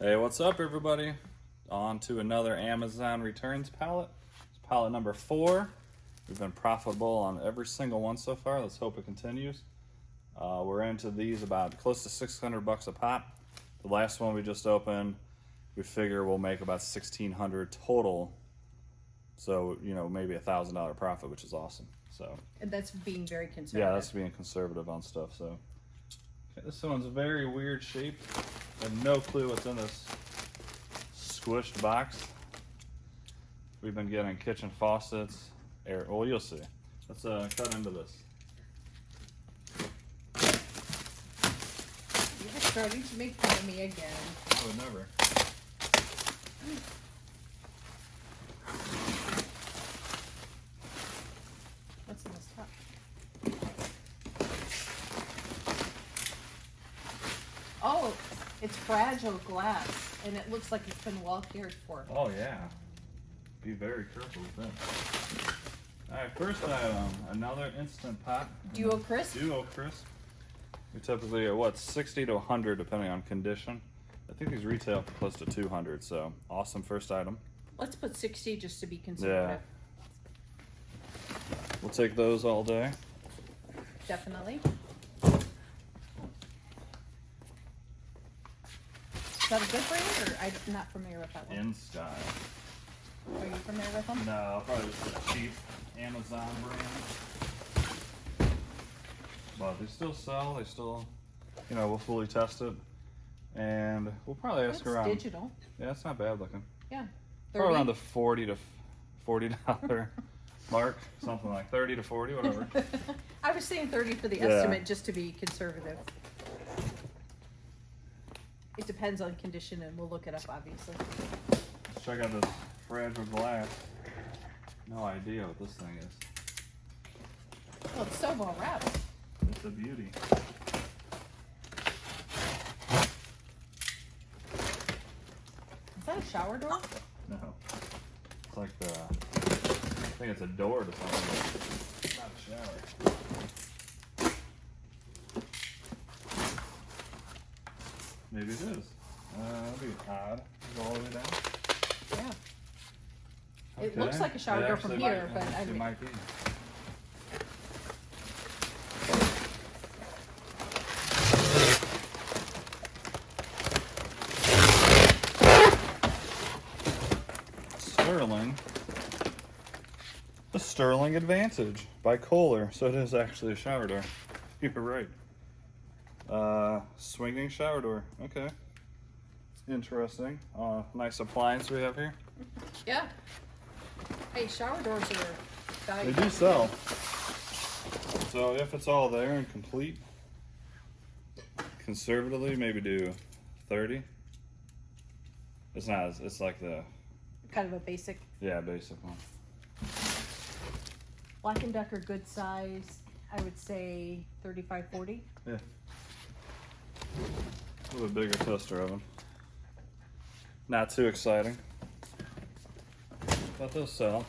Hey, what's up everybody? On to another Amazon returns pallet. It's pallet number 4. We've been profitable on every single one so far. Let's hope it continues. We're into these about close to 600 bucks a pop. The last one we just opened, we figure we'll make about 1,600 total. So, you know, maybe $1,000 profit, which is awesome. So, and that's being very conservative. yeah, that's being conservative on stuff. So, okay, this one's a very weird shape. I have no clue what's in this squished box. We've been getting kitchen faucets, air. Well, you'll see. Let's cut into this. You're starting to make fun of me again. I would never. What's in this cup? Oh, it's fragile glass, and it looks like it's been well cared for. Oh yeah. Be very careful with that. All right, first item, another Instant Pot. Duo Crisp? Duo Crisp. We typically are what, 60 to 100 depending on condition. I think these retail for close to 200, so awesome first item. Let's put 60 just to be conservative. Yeah. We'll take those all day. Definitely. Is that a good brand, or I'm not familiar with that one? In Style. Are you familiar with them? No, probably just a cheap Amazon brand. But they still sell. They still, you know, we'll fully test it, and we'll probably ask around. It's digital. Yeah, it's not bad looking. Yeah. Probably around the $40 mark, something like 30 to 40, whatever. I was saying 30 for the Yeah. estimate, just to be conservative. It depends on condition, and we'll look it up, obviously. Let's check out this fragile glass. No idea what this thing is. Oh, it's so well wrapped. It's a beauty. Is that a shower door? No. It's like the, I think it's a door to something. It's not a shower. Maybe it is. That'd be odd. Go all the way down. Yeah. It looks like a shower door from here, but I it mean, might be. Sterling. The Sterling Advantage by Kohler. So it is actually a shower door. You're right. Swinging shower door. Okay. Interesting. Nice appliance we have here. yeah. Hey, shower doors are They valuable. do sell. So if it's all there and complete, conservatively maybe do 30. It's not. It's like the Kind of a basic. basic one. Black & Decker, good size. I would say 35, 40. Yeah. A little bit bigger toaster oven. Not too exciting. But they'll sell.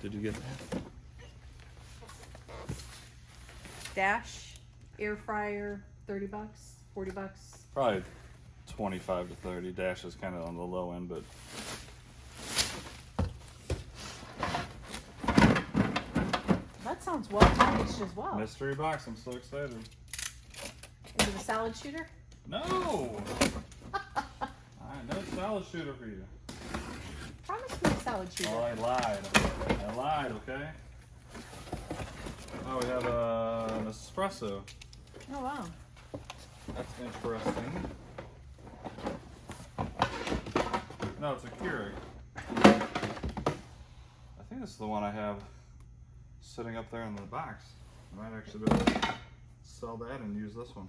Did you get that? Dash, air fryer, 30 bucks, 40 bucks. Probably 25 to 30. Dash is kind of on the low end, but That sounds well packaged as well. mystery box. I'm so excited. Is it a salad shooter? No! No salad shooter for you. Promise me a salad shooter. Oh, I lied, okay? Oh, we have an espresso. Oh, wow. That's interesting. No, it's a Keurig. I think this is the one I have sitting up there in the box. I might actually be able to sell that and use this one.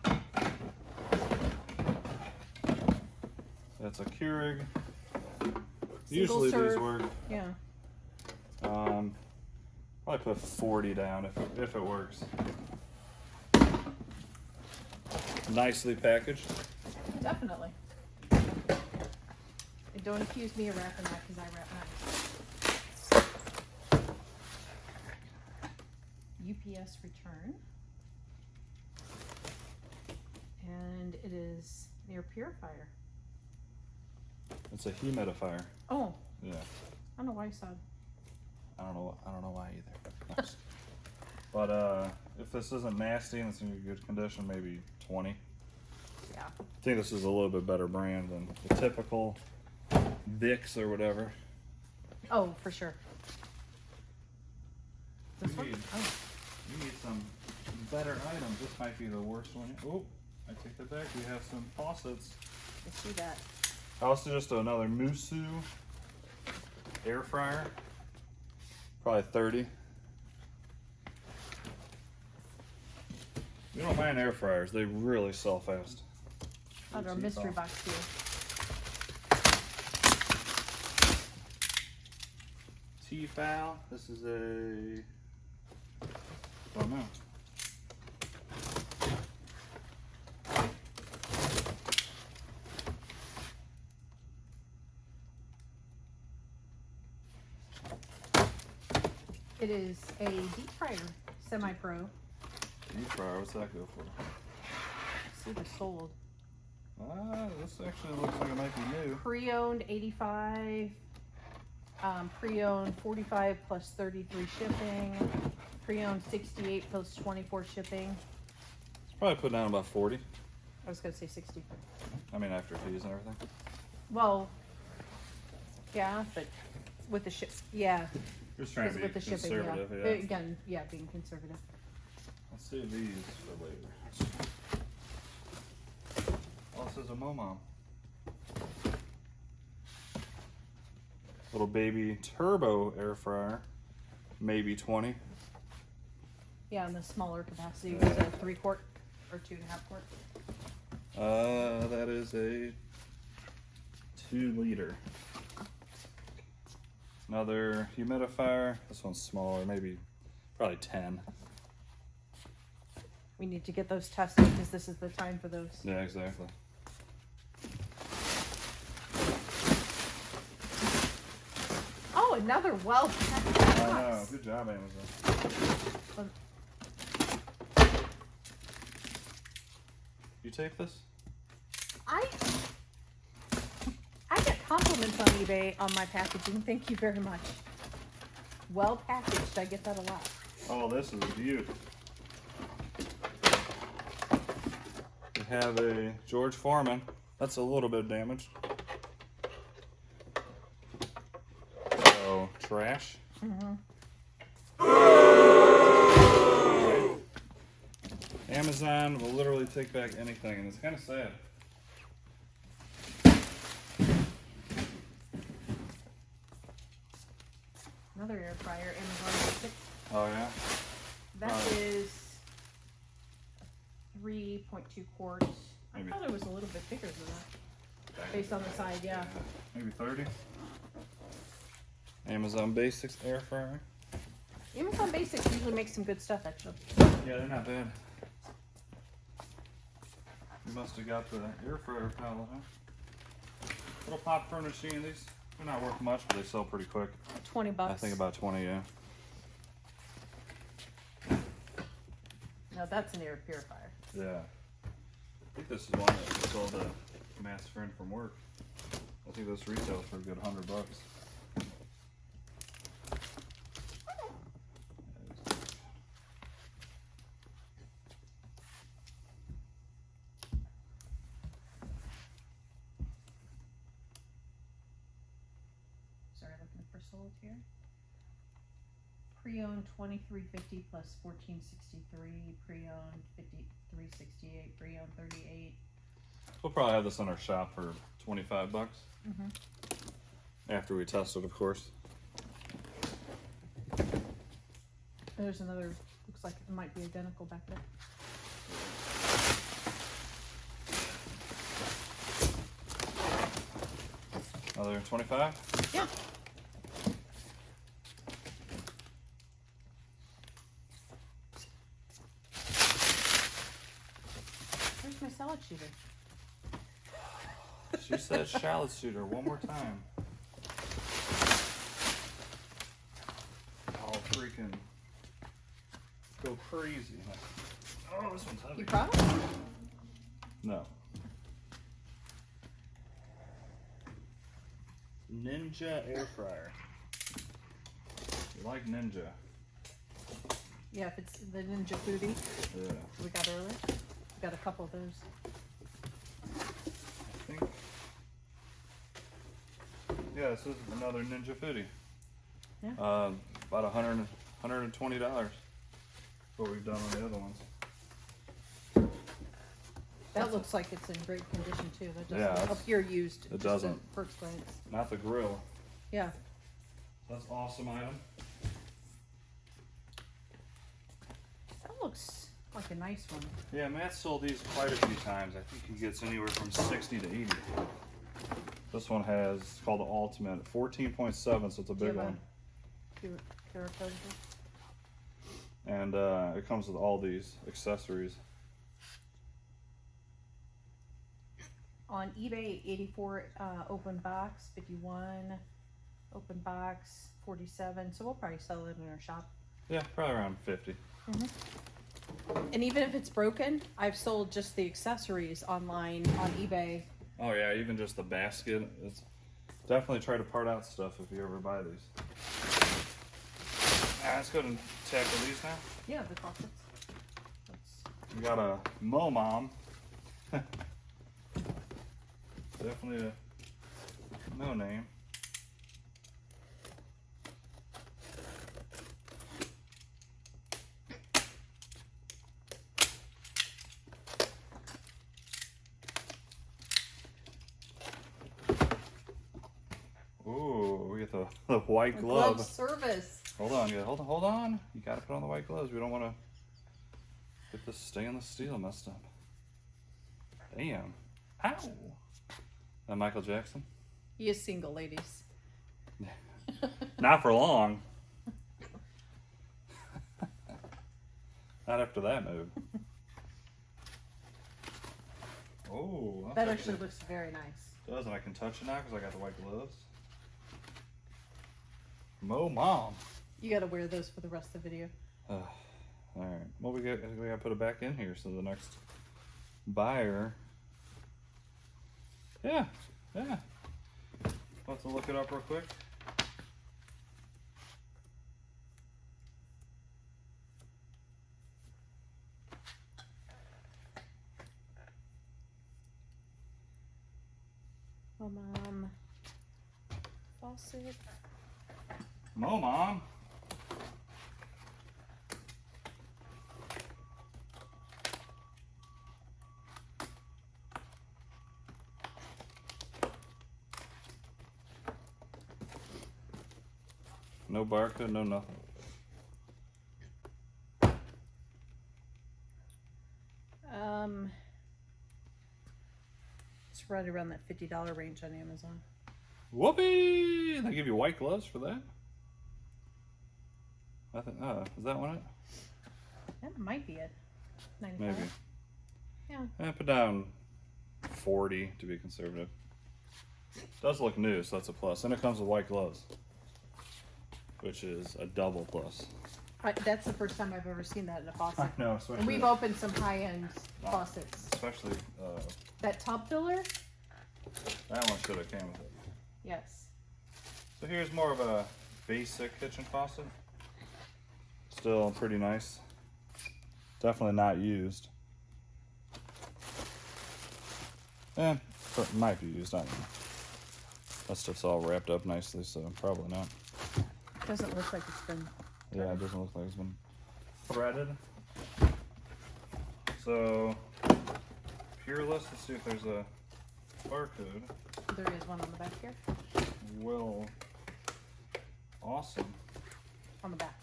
That's a Keurig. Usually serve. these work. Yeah. Probably put 40 down if it works. Nicely packaged. Definitely. And don't accuse me of wrapping that, because I wrap mine. UPS return. And it is an air purifier. It's a humidifier. Oh. Yeah. I don't know why I said. I don't know why either. But if this isn't nasty and it's in good condition, maybe 20. Yeah. I think this is a little bit better brand than the typical Vicks or whatever. Oh, for sure. This one? You need some better items. This might be the worst one. Oh, I take that back. We have some faucets. I see that. Also, just another Musu air fryer. Probably 30. We don't mind air fryers. They really sell fast. Under a mystery box too. Tefal. This is a. I don't know. It is a deep fryer, semi-pro. Deep fryer. What's that go for? See the sold. This actually looks like it might be new. Pre-owned 85. Pre-owned 45 plus 33 shipping. Pre-owned 68 plus 24 shipping. It's probably put down about 40. I was gonna say 60. I mean, after fees and everything. Well, yeah, but with the ship, yeah. Just trying to be With the shipping, conservative, yeah. yeah. Again, yeah, being conservative. Let's save these for later. Oh, this is a Momom. Little baby turbo air fryer. Maybe 20. Yeah, in the smaller capacity, was a 3 quart or 2.5 quart. That is a 2 liter. Another humidifier. This one's smaller, maybe probably 10. We need to get those tested because this is the time for those. Yeah, exactly. Oh, another well I know. Good job, Amazon. You take this? I get compliments on eBay on my packaging. Thank you very much. Well packaged. I get that a lot. Oh, this is beautiful. We have a George Foreman. That's a little bit damaged. So, trash. Amazon will literally take back anything, and it's kind of sad. Another air fryer, Amazon Basic. Oh, yeah? That is 3.2 quarts. Maybe. I thought it was a little bit bigger than that, based on the side, yeah. Maybe 30. Amazon Basics air fryer. Amazon Basics usually makes some good stuff, actually. Yeah, they're not bad. You must have got the air fryer pallet, huh? Little popcorn machine. These, they're not worth much, but they sell pretty quick. $20. I think about 20, yeah. No, that's an air purifier. Yeah. I think this is one that we sold a mass friend from work. I think this retails for a good $100. Sorry, looking for sold here. Pre-owned 2350 plus 1463. Pre-owned 5368. Pre-owned 38. We'll probably have this in our shop for $25. Mm-hmm. After we test it, of course. There's another. Looks like it might be identical back there. Another 25? Yeah. Where's my salad shooter? She said shallot shooter one more time. I'll freaking go crazy. Oh, this one's heavy. You proud of it? No. Ninja air fryer. You like Ninja? Yeah, if it's the Ninja Foodie Yeah. we got earlier. We got a couple of those. I think. Yeah, this is another Ninja Foodie. Yeah. About $120. What we've done on the other ones. That looks like it's in great condition too. That doesn't Yeah, appear used. it just doesn't. For explains. Not the grill. Yeah. That's awesome item. That looks like a nice one. Yeah, Matt sold these quite a few times. I think he gets anywhere from 60 to 80. This one has, it's called the Ultimate, 14.7, so it's a big one. QR code? And it comes with all these accessories. On eBay, 84 open box, 51 open box, 47. So we'll probably sell it in our shop. Yeah, probably around 50. And even if it's broken, I've sold just the accessories online on eBay. Oh yeah, even just the basket. It's definitely try to part out stuff if you ever buy these. Let's go and tackle these now. Yeah, the faucets. We got a Mo Mom. Definitely a no name. Ooh, we get the white glove. Service. Hold on, yeah, hold on. You gotta put on the white gloves. We don't want to get this stainless steel messed up. Damn. Ow. That Michael Jackson? He is single, ladies. Not for long. Not after that move. Oh, that actually looks very nice. Does, and I can touch it now because I got the white gloves. Mo Mom. You got to wear those for the rest of the video. All right. Well, we got to put it back in here so the next buyer. Yeah. Let's look it up real quick. Mom. Faucet. Mo Mom. No barcode, no nothing. It's right around that $50 range on Amazon. Whoopee! They give you white gloves for that? I think, is that one it? That might be it. 95? Maybe. Yeah. Put down 40 to be conservative. Does look new, so that's a plus. And it comes with white gloves, which is a double plus. That's the first time I've ever seen that in a faucet. I know, especially. And we've opened some high-end faucets. Especially That tub filler? that one should have came with it. Yes. So here's more of a basic kitchen faucet. Still pretty nice. Definitely not used. Might be used, I don't know. That stuff's all wrapped up nicely, so probably not. Doesn't look like it's been. Yeah, it doesn't look like it's been threaded. So, Peerless, let's see if there's a barcode. There is one on the back here. Well, awesome. On the back.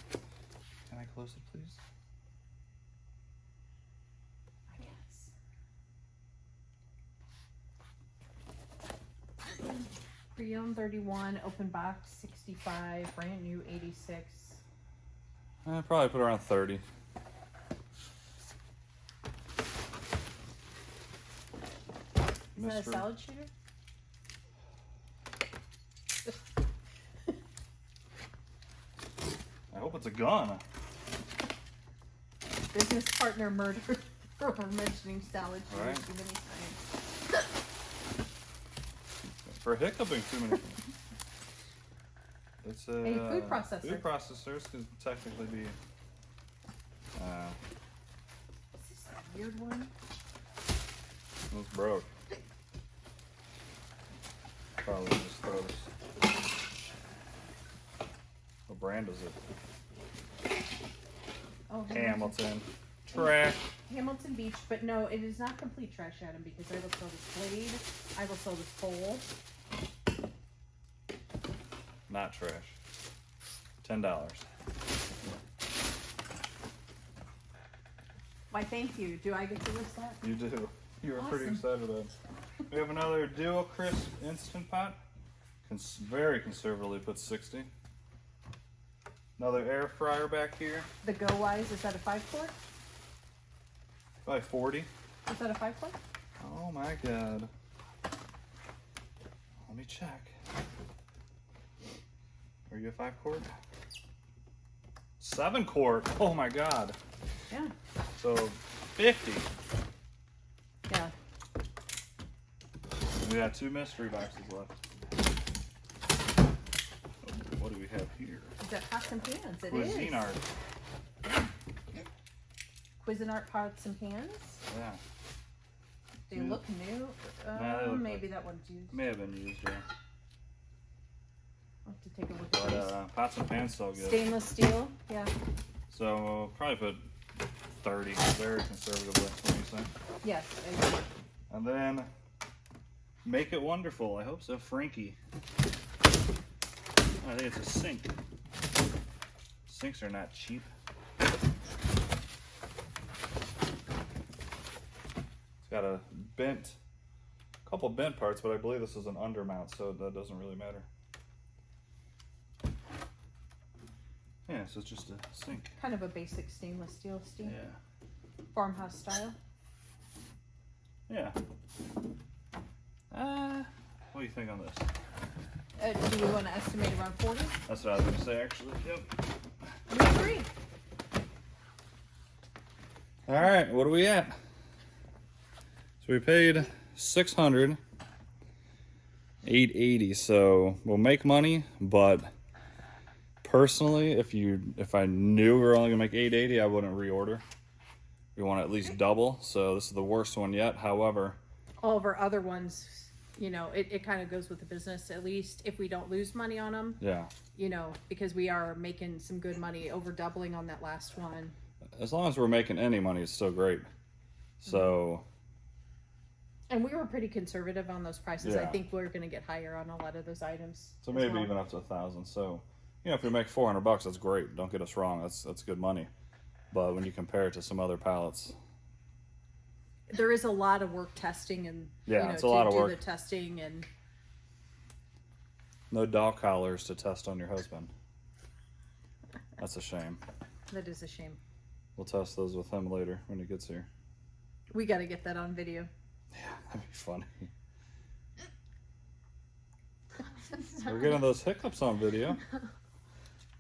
Can I close it, please? I guess. Pre-owned 31, open box 65, brand new 86. Probably put around 30. Is that a salad shooter? I hope it's a gun. Business partner murdered for mentioning salad shooters Right. too many times. For hiccuping too many. It's a food processor. Food processors could technically be. Is this a weird one? It's broke. Probably just throws. What brand is it? Oh, Hamilton. Trash. Hamilton Beach, but no, it is not complete trash, Adam, because I will sell this blade. I will sell this bowl. Not trash. $10. Why, thank you. Do I get to list that? You do. You were pretty Awesome. excited about it. We have another Dual Crisp Instant Pot. Very conservatively put 60. Another air fryer back here. The Go Wise, is that a 5-quart? By 40. Is that a 5-quart? Oh my god. Let me check. Are you a 5-quart? 7-quart. Oh my god. Yeah. So 50. Yeah. We got 2 mystery boxes left. What do we have here? Is that pots and pans? It Cuisine is. art. Cuisinart pots and pans. Yeah. They Yeah. look new. Nah, they look Maybe that one's used. May have been used, yeah. I'll have to take a look at But pots and pans still good. Stainless steel. Yeah. So probably put 30, very conservatively. What do you think? Yes. I agree. And then make it wonderful. I hope so. Frankie. I think it's a sink. Sinks are not cheap. It's got a couple bent parts, but I believe this is an undermount, so that doesn't really matter. Yeah, so it's just a sink. Kind of a basic stainless steel Yeah. farmhouse style. Yeah. What do you think on this? Do you want to estimate around 40? That's what I was going to say, actually. Yep. We agree. All right, what are we at? So we paid $600, $880. So we'll make money, but personally, if I knew we were only gonna make $880, I wouldn't reorder. We want to at least double. So this is the worst one yet. However, All of our other ones, you know, it kind of goes with the business. At least if we don't lose money on them, yeah, you know, because we are making some good money, over doubling on that last one. as long as we're making any money, it's still great. So. And we were pretty conservative on those prices. I Yeah. think we're going to get higher on a lot of those items. So as maybe well. even up to 1,000. So, you know, if we make $400, that's great. Don't get us wrong. That's good money. But when you compare it to some other pallets, There is a lot of work testing and Yeah, you know, it's a lot of do work. the testing and no dog collars to test on your husband. That's a shame. that is a shame. We'll test those with him later when he gets here. We got to get that on video. Yeah, that'd be funny. We're getting those hiccups on video.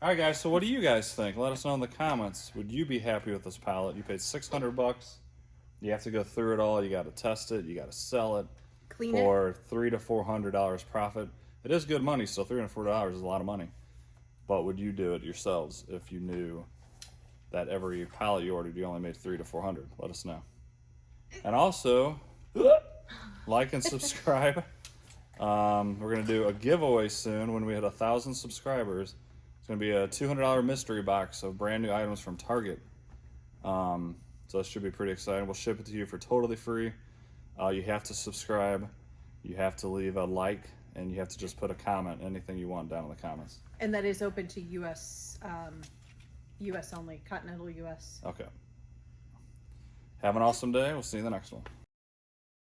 All right, guys. So, what do you guys think? Let us know in the comments. Would you be happy with this pallet? You paid $600. You have to go through it all. You got to test it. You got to sell it Clean it. for $300 to $400 profit. It is good money. Still, $300 to $400 is a lot of money. But would you do it yourselves if you knew that every pallet you ordered, you only made $300 to $400? Let us know. And also, like and subscribe. We're going to do a giveaway soon when we hit 1,000 subscribers. It's going to be a $200 mystery box of brand new items from Target. So that should be pretty exciting. We'll ship it to you for totally free. You have to subscribe. You have to leave a like. And you have to just put a comment, anything you want down in the comments. And that is open to U.S. U.S. only, continental U.S. Okay. Have an awesome day. We'll see you in the next one.